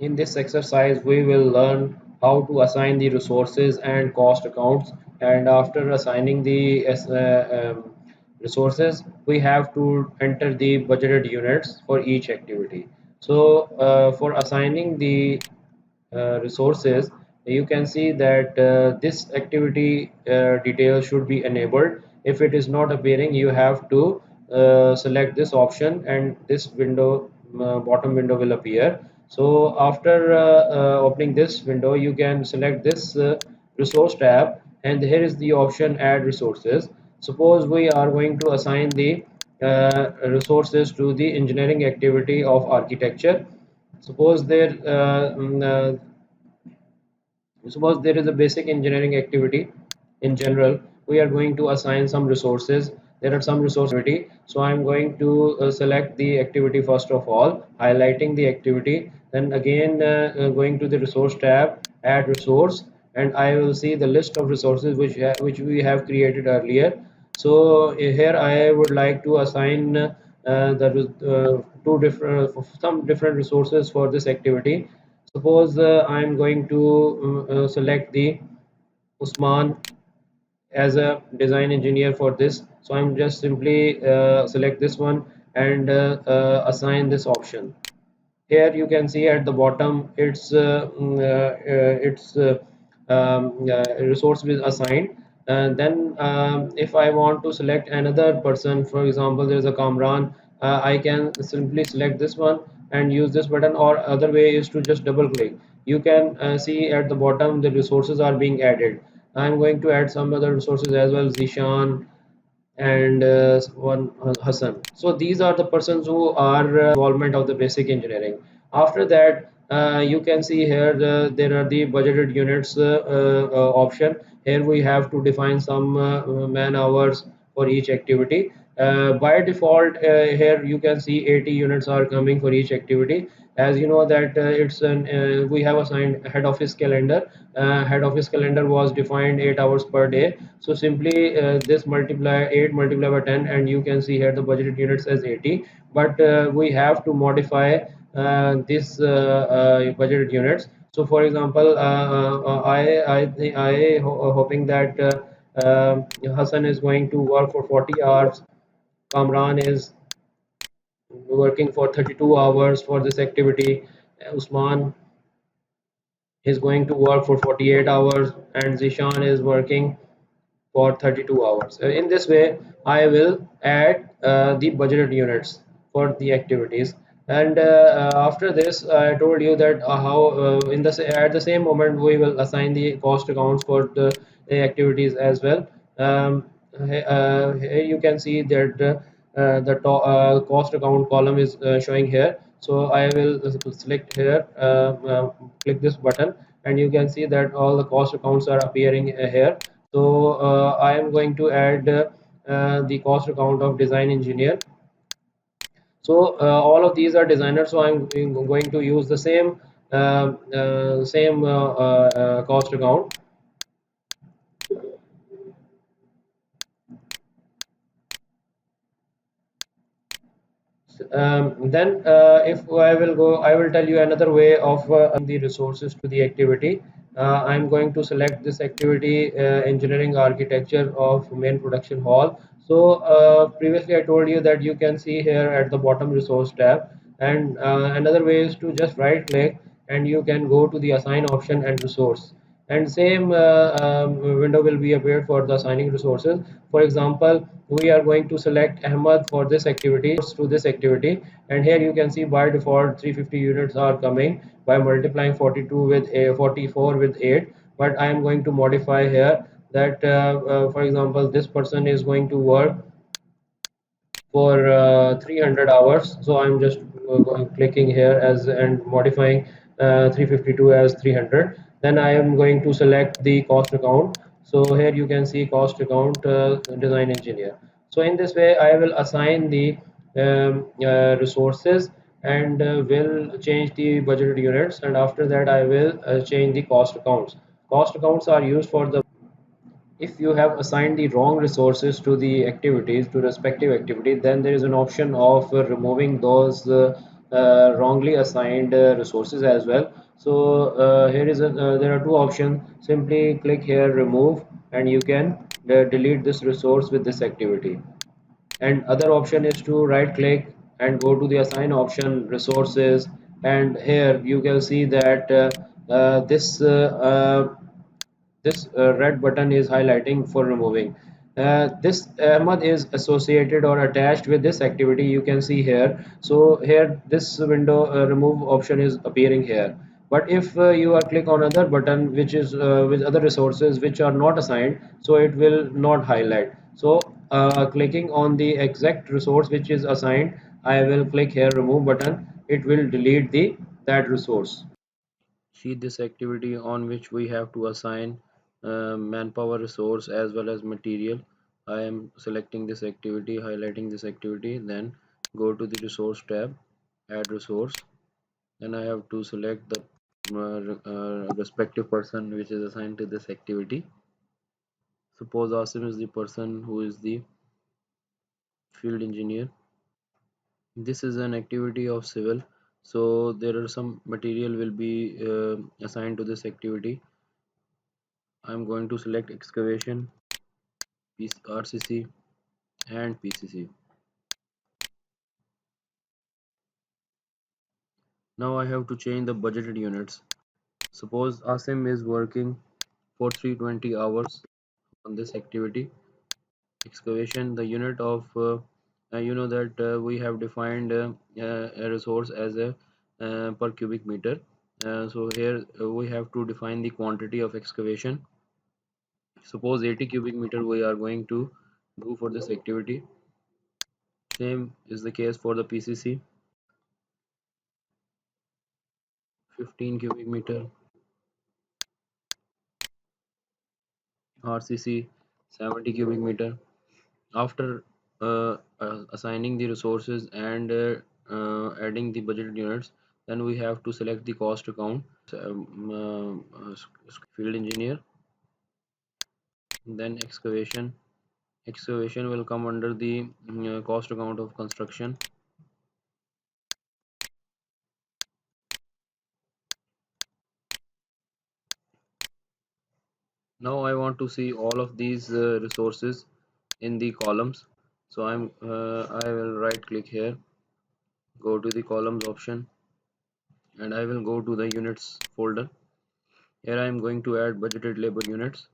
In this exercise, we will learn how to assign the resources and cost accounts. And after assigning the resources, we have to enter the budgeted units for each activity. So, for assigning the resources, you can see that this activity detail should be enabled. If it is not appearing, you have to select this option, and this window, bottom window, will appear. So after opening this window, you can select this resource tab, and here is the option add resources. Suppose we are going to assign the resources to the engineering activity of architecture. Suppose there suppose there is a basic engineering activity. In general, we are going to assign some resources. There are some resource activity, so I'm going to select the activity first of all, highlighting the activity, then again going to the resource tab, add resource, and I will see the list of resources which we have created earlier. So here I would like to assign two different some different resources for this activity. Suppose I'm going to select the Usman as a design engineer for this. So I'm just simply select this one and assign this option. Here you can see at the bottom resource is assigned. And then if I want to select another person, for example there is a Kamran, I can simply select this one and use this button, or other way is to just double click. You can see at the bottom the resources are being added. I'm going to add some other resources as well, Zishan and one Hassan. So these are the persons who are involvement of the basic engineering. After that, you can see here there are the budgeted units option. Here we have to define some man hours for each activity. By default, here you can see 80 units are coming for each activity. As you know that we have assigned head office calendar. Head office calendar was defined 8 hours per day. So simply this multiply 8 multiply by 10, and you can see here the budgeted units as 80. But we have to modify this budgeted units. So for example, hoping that Hassan is going to work for 40 hours. Kamran is working for 32 hours for this activity. Usman is going to work for 48 hours, and Zishan is working for 32 hours. In this way, I will add the budgeted units for the activities. And after this, I told you that how in the at the same moment we will assign the cost accounts for the activities as well. Here you can see that cost account column is showing here. So I will select here, click this button, and you can see that all the cost accounts are appearing here. So I am going to add the cost account of design engineer. So all of these are designers, so I'm going to use the same cost account. Then if I will tell you another way of the resources to the activity. I'm going to select this activity, engineering architecture of main production hall. So previously I told you that you can see here at the bottom resource tab, and another way is to just right click and you can go to the assign option and resource, and same window will be appeared for the assigning resources. For example, we are going to select Ahmad for this activity, to this activity, and here you can see by default 350 units are coming by multiplying 42 with 44 with 8. But I am going to modify here that for example this person is going to work for 300 hours. So I'm just clicking here as and modifying 352 as 300. Then I am going to select the cost account. So here you can see cost account design engineer. So in this way I will assign the resources, and will change the budgeted units, and after that I will change the cost accounts. Cost accounts are used for the if you have assigned the wrong resources to the activities, to respective activity, then there is an option of removing those wrongly assigned resources as well. So there are two options. Simply click here, remove, and you can delete this resource with this activity. And other option is to right click and go to the assign option, resources, and here you can see that this red button is highlighting for removing. This Ahmad is associated or attached with this activity, you can see here. So here this window remove option is appearing here. But if you are click on other button which is with other resources which are not assigned, so it will not highlight. So clicking on the exact resource which is assigned, I will click here remove button. It will delete the that resource. See this activity on which we have to assign manpower resource as well as material. I am selecting this activity, highlighting this activity, then go to the resource tab, add resource. Then I have to select the respective person which is assigned to this activity. Suppose Asim is the person who is the field engineer. This is an activity of civil, so there are some material will be assigned to this activity. I'm going to select excavation, RCC and PCC. Now I have to change the budgeted units. Suppose Asim is working for 320 hours on this activity. Excavation, the unit of you know that we have defined a resource as a per cubic meter. So here we have to define the quantity of excavation. Suppose 80 cubic meter we are going to do for this activity. Same is the case for the PCC. 15 cubic meter, RCC 70 cubic meter. After assigning the resources and adding the budgeted units, then we have to select the cost account, field engineer, then excavation. Excavation will come under the cost account of construction. Now I want to see all of these resources in the columns. So I will right click here, go to the columns option, and I will go to the units folder. Here I am going to add budgeted labor units.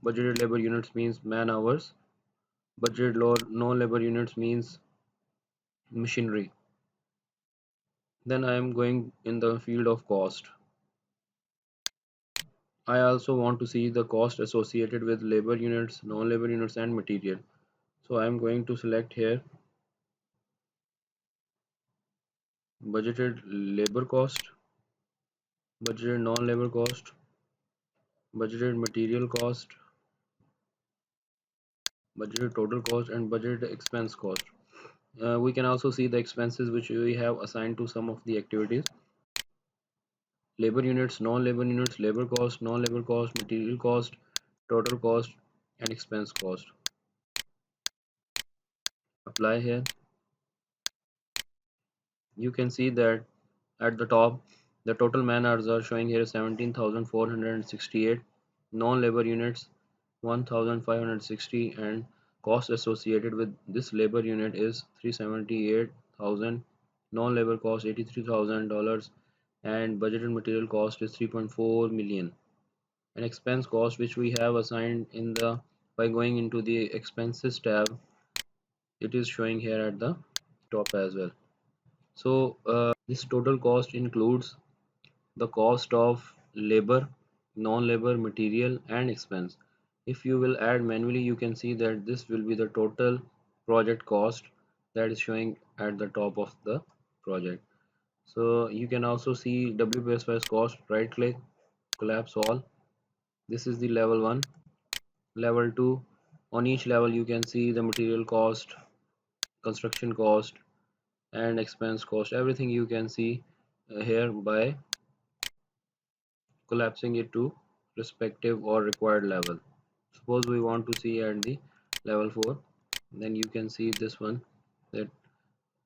Budgeted labor units means man hours. Budgeted non-labor units means machinery. Then I am going in the field of cost. I also want to see the cost associated with labor units, non-labor units and material. So I am going to select here budgeted labor cost, budgeted non-labor cost, budgeted material cost, budgeted total cost and budgeted expense cost. We can also see the expenses which we have assigned to some of the activities. Labor units, non-labor units, labor cost, non-labor cost, material cost, total cost and expense cost. Apply here. You can see that at the top the total man hours are showing here 17,468, non-labor units 1,560 and cost associated with this labor unit is 378,000, non-labor cost $83,000 and budgeted material cost is 3.4 million. An expense cost which we have assigned in the by going into the expenses tab, it is showing here at the top as well. So this total cost includes the cost of labor, non-labor, material and expense. If you will add manually, you can see that this will be the total project cost that is showing at the top of the project. So you can also see WPSY's cost, right click, collapse all. This is the level 1. Level 2, on each level you can see the material cost, construction cost and expense cost. Everything you can see here by collapsing it to respective or required level. Suppose we want to see at the level 4, then you can see this one, that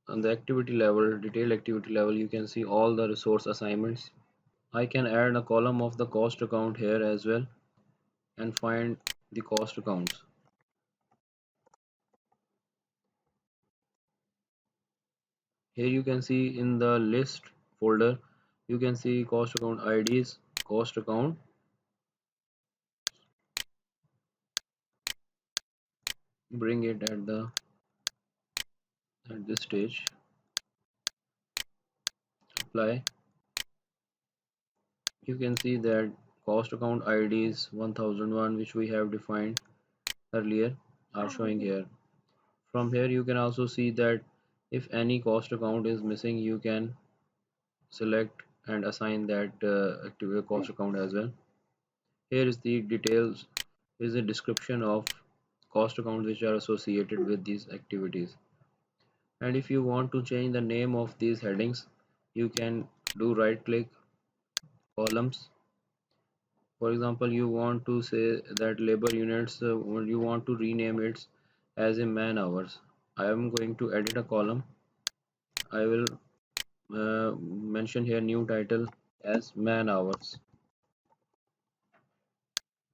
on the activity level, detailed activity level, you can see all the resource assignments. I can add a column of the cost account here as well and find the cost accounts. Here you can see in the list folder, you can see cost account IDs, cost account, bring it at this stage, apply. You can see that cost account IDs 1001 which we have defined earlier are showing here. From here you can also see that if any cost account is missing, you can select and assign that active cost account as well. Here is the details, is a description of cost accounts which are associated with these activities. And if you want to change the name of these headings, you can do right click columns. For example, you want to say that labor units, you want to rename it as a man hours. I am going to edit a column. I will mention here new title as man hours,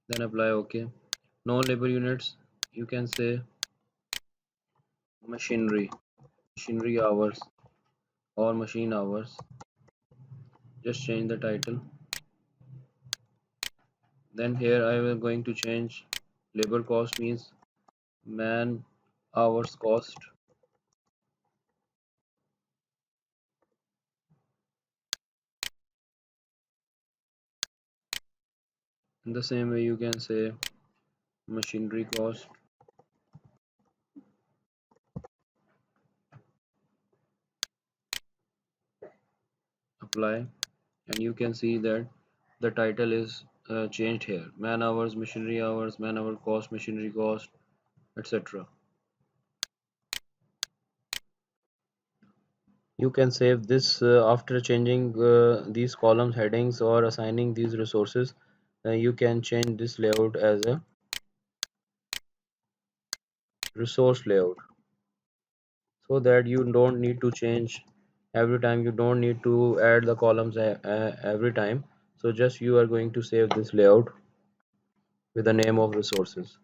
then apply OK. Non-labor units, you can say machinery, machinery hours or machine hours. Just change the title. Then here I will going to change labor cost means man hours cost. In the same way you can say machinery cost, apply, and you can see that the title is changed here: man hours, man hour cost, machinery cost, etc. You can save this after changing these columns headings or assigning these resources. You can change this layout as a resource layout so that you don't need to change every time, you don't need to add the columns every time. So just you are going to save this layout with the name of resources.